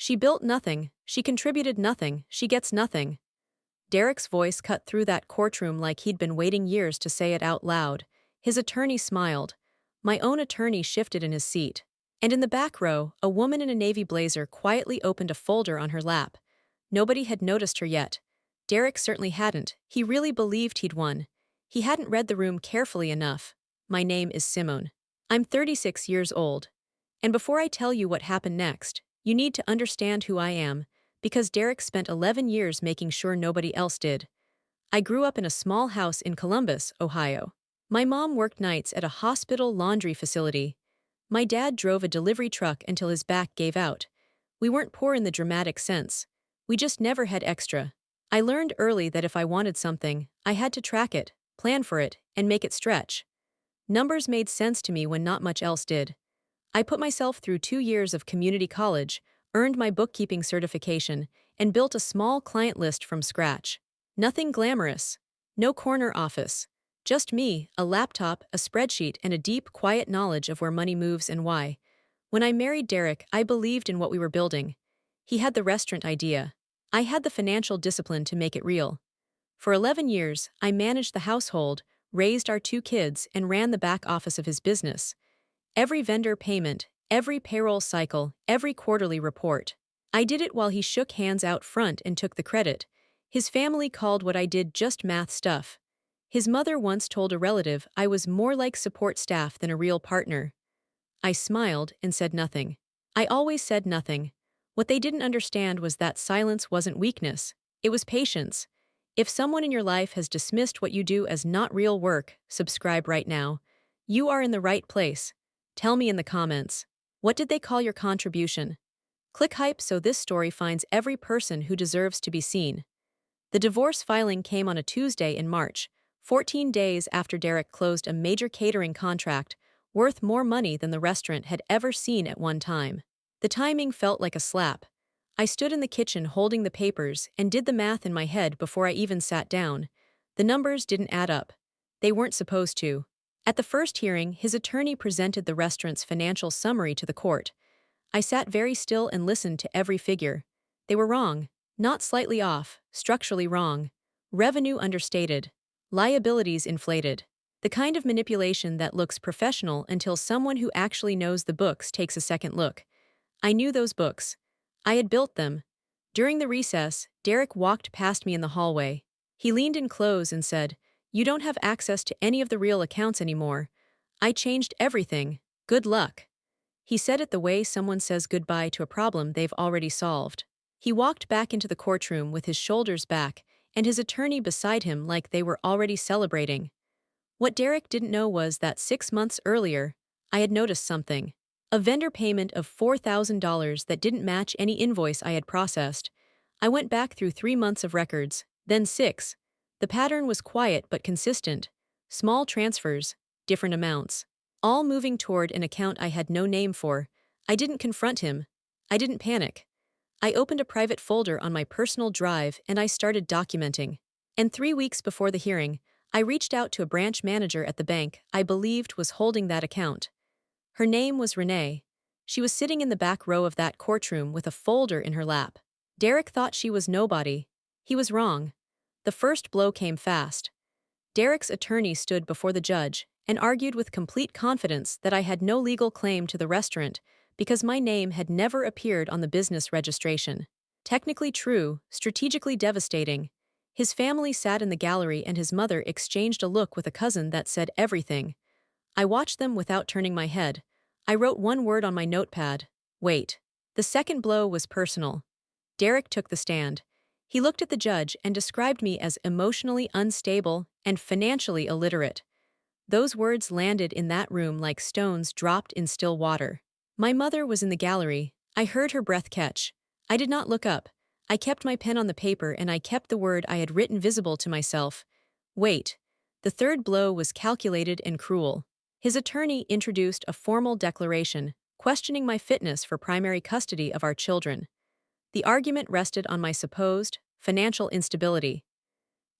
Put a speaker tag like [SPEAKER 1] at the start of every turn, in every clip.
[SPEAKER 1] She built nothing, she contributed nothing, she gets nothing. Derek's voice cut through that courtroom like he'd been waiting years to say it out loud. His attorney smiled. My own attorney shifted in his seat. And in the back row, a woman in a navy blazer quietly opened a folder on her lap. Nobody had noticed her yet. Derek certainly hadn't. He really believed he'd won. He hadn't read the room carefully enough. My name is Simone. I'm 36 years old. And before I tell you what happened next, you need to understand who I am, because Derek spent 11 years making sure nobody else did. I grew up in a small house in Columbus, Ohio. My mom worked nights at a hospital laundry facility. My dad drove a delivery truck until his back gave out. We weren't poor in the dramatic sense. We just never had extra. I learned early that if I wanted something, I had to track it, plan for it, and make it stretch. Numbers made sense to me when not much else did. I put myself through 2 years of community college, earned my bookkeeping certification, and built a small client list from scratch. Nothing glamorous. No corner office. Just me, a laptop, a spreadsheet, and a deep, quiet knowledge of where money moves and why. When I married Derek, I believed in what we were building. He had the restaurant idea. I had the financial discipline to make it real. For 11 years, I managed the household, raised our 2 kids, and ran the back office of his business. Every vendor payment, every payroll cycle, every quarterly report. I did it while he shook hands out front and took the credit. His family called what I did just math stuff. His mother once told a relative I was more like support staff than a real partner. I smiled and said nothing. I always said nothing. What they didn't understand was that silence wasn't weakness. It was patience. If someone in your life has dismissed what you do as not real work, subscribe right now. You are in the right place. Tell me in the comments. What did they call your contribution? Click hype so this story finds every person who deserves to be seen. The divorce filing came on a Tuesday in March, 14 days after Derek closed a major catering contract worth more money than the restaurant had ever seen at one time. The timing felt like a slap. I stood in the kitchen holding the papers and did the math in my head before I even sat down. The numbers didn't add up. They weren't supposed to. At the first hearing, his attorney presented the restaurant's financial summary to the court. I sat very still and listened to every figure. They were wrong. Not slightly off, structurally wrong. Revenue understated. Liabilities inflated. The kind of manipulation that looks professional until someone who actually knows the books takes a second look. I knew those books. I had built them. During the recess, Derek walked past me in the hallway. He leaned in close and said, "You don't have access to any of the real accounts anymore. I changed everything. Good luck." He said it the way someone says goodbye to a problem they've already solved. He walked back into the courtroom with his shoulders back and his attorney beside him like they were already celebrating. What Derek didn't know was that 6 months earlier, I had noticed something. A vendor payment of $4,000 that didn't match any invoice I had processed. I went back through 3 months of records, then 6. The pattern was quiet but consistent. Small transfers, different amounts. All moving toward an account I had no name for. I didn't confront him. I didn't panic. I opened a private folder on my personal drive and I started documenting. And 3 weeks before the hearing, I reached out to a branch manager at the bank I believed was holding that account. Her name was Renee. She was sitting in the back row of that courtroom with a folder in her lap. Derek thought she was nobody. He was wrong. The first blow came fast. Derek's attorney stood before the judge and argued with complete confidence that I had no legal claim to the restaurant because my name had never appeared on the business registration. Technically true, strategically devastating. His family sat in the gallery and his mother exchanged a look with a cousin that said everything. I watched them without turning my head. I wrote one word on my notepad. Wait. The second blow was personal. Derek took the stand. He looked at the judge and described me as emotionally unstable and financially illiterate. Those words landed in that room like stones dropped in still water. My mother was in the gallery. I heard her breath catch. I did not look up. I kept my pen on the paper and I kept the word I had written visible to myself. Wait. The third blow was calculated and cruel. His attorney introduced a formal declaration, questioning my fitness for primary custody of our children. The argument rested on my supposed financial instability.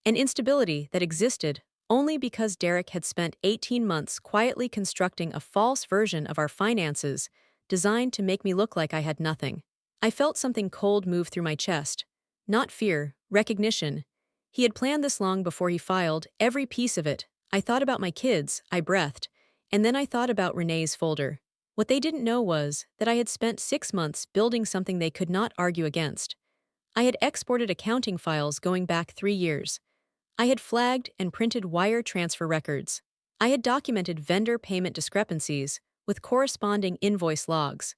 [SPEAKER 1] An instability that existed only because Derek had spent 18 months quietly constructing a false version of our finances designed to make me look like I had nothing. I felt something cold move through my chest. Not fear, recognition. He had planned this long before he filed, every piece of it. I thought about my kids, I breathed. And then I thought about Renee's folder. What they didn't know was that I had spent 6 months building something they could not argue against. I had exported accounting files going back 3 years. I had flagged and printed wire transfer records. I had documented vendor payment discrepancies with corresponding invoice logs.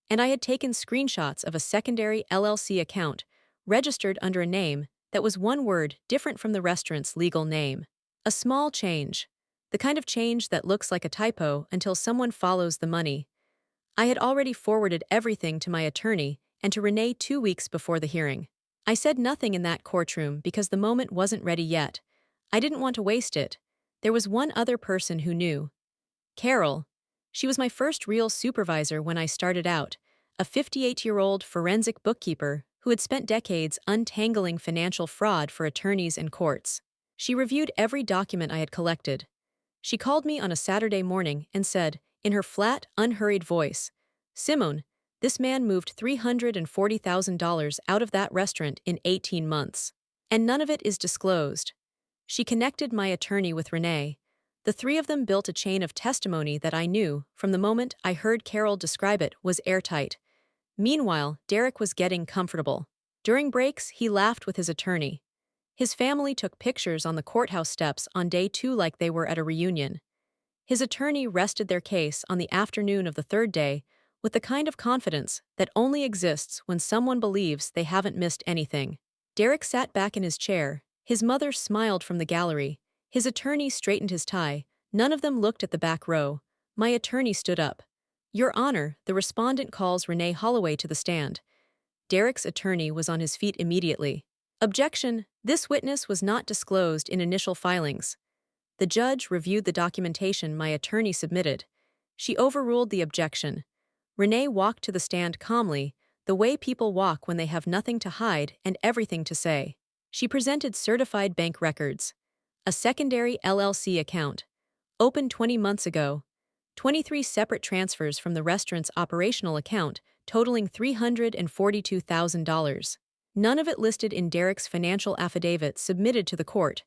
[SPEAKER 1] And I had taken screenshots of a secondary LLC account registered under a name that was one word different from the restaurant's legal name. A small change. The kind of change that looks like a typo until someone follows the money. I had already forwarded everything to my attorney and to Renee 2 weeks before the hearing. I said nothing in that courtroom because the moment wasn't ready yet. I didn't want to waste it. There was one other person who knew. Carol. She was my first real supervisor when I started out, a 58-year-old forensic bookkeeper who had spent decades untangling financial fraud for attorneys and courts. She reviewed every document I had collected. She called me on a Saturday morning and said, in her flat, unhurried voice, "Simone, this man moved $340,000 out of that restaurant in 18 months. And none of it is disclosed." She connected my attorney with Renee. The three of them built a chain of testimony that I knew, from the moment I heard Carol describe it, was airtight. Meanwhile, Derek was getting comfortable. During breaks, he laughed with his attorney. His family took pictures on the courthouse steps on day 2 like they were at a reunion. His attorney rested their case on the afternoon of the third day with the kind of confidence that only exists when someone believes they haven't missed anything. Derek sat back in his chair. His mother smiled from the gallery. His attorney straightened his tie. None of them looked at the back row. My attorney stood up. "Your Honor," the respondent calls Renee Holloway to the stand. Derek's attorney was on his feet immediately. "Objection, this witness was not disclosed in initial filings." The judge reviewed the documentation my attorney submitted. She overruled the objection. Renee walked to the stand calmly, the way people walk when they have nothing to hide and everything to say. She presented certified bank records. A secondary LLC account. Opened 20 months ago. 23 separate transfers from the restaurant's operational account, totaling $342,000. None of it listed in Derek's financial affidavit submitted to the court.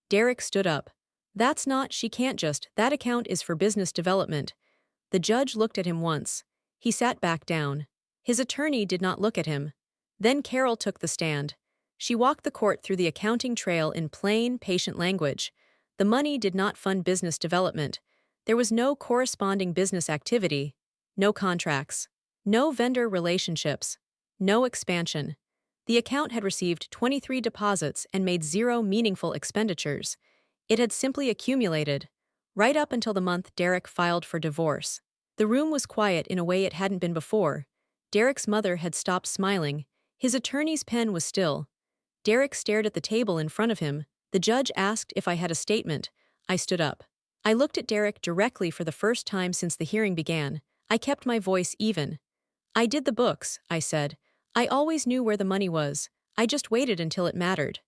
[SPEAKER 1] Derek stood up. "That's not, she can't just, that account is for business development." The judge looked at him once. He sat back down. His attorney did not look at him. Then Carol took the stand. She walked the court through the accounting trail in plain, patient language. The money did not fund business development. There was no corresponding business activity, no contracts, no vendor relationships, no expansion. The account had received 23 deposits and made 0 meaningful expenditures. It had simply accumulated, right up until the month Derek filed for divorce. The room was quiet in a way it hadn't been before. Derek's mother had stopped smiling. His attorney's pen was still. Derek stared at the table in front of him. The judge asked if I had a statement. I stood up. I looked at Derek directly for the first time since the hearing began. I kept my voice even. "I did the books," I said. "I always knew where the money was. I just waited until it mattered."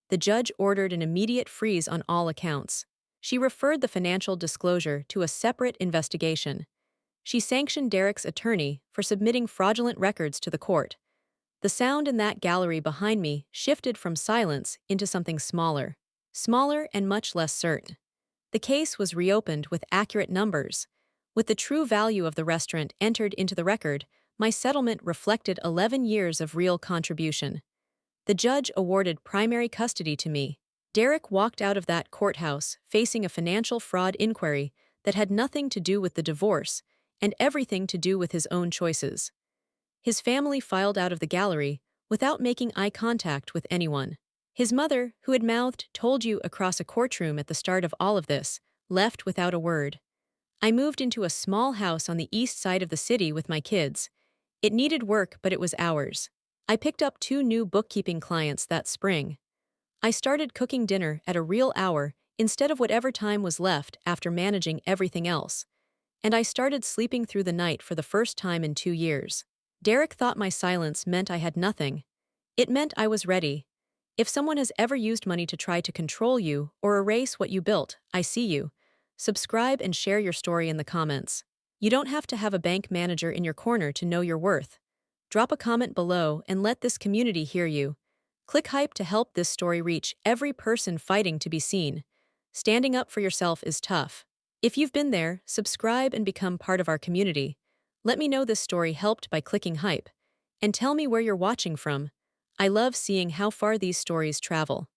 [SPEAKER 1] The judge ordered an immediate freeze on all accounts. She referred the financial disclosure to a separate investigation. She sanctioned Derek's attorney for submitting fraudulent records to the court. The sound in that gallery behind me shifted from silence into something smaller. Smaller and much less certain. The case was reopened with accurate numbers. With the true value of the restaurant entered into the record, my settlement reflected 11 years of real contribution. The judge awarded primary custody to me. Derek walked out of that courthouse facing a financial fraud inquiry that had nothing to do with the divorce and everything to do with his own choices. His family filed out of the gallery without making eye contact with anyone. His mother, who had mouthed "told you" across a courtroom at the start of all of this, left without a word. I moved into a small house on the east side of the city with my kids. It needed work, but it was ours. I picked up 2 new bookkeeping clients that spring. I started cooking dinner at a real hour instead of whatever time was left after managing everything else. And I started sleeping through the night for the first time in 2 years. Derek thought my silence meant I had nothing. It meant I was ready. If someone has ever used money to try to control you or erase what you built, I see you. Subscribe and share your story in the comments. You don't have to have a bank manager in your corner to know your worth. Drop a comment below and let this community hear you. Click hype to help this story reach every person fighting to be seen. Standing up for yourself is tough. If you've been there, subscribe and become part of our community. Let me know this story helped by clicking hype. And tell me where you're watching from. I love seeing how far these stories travel.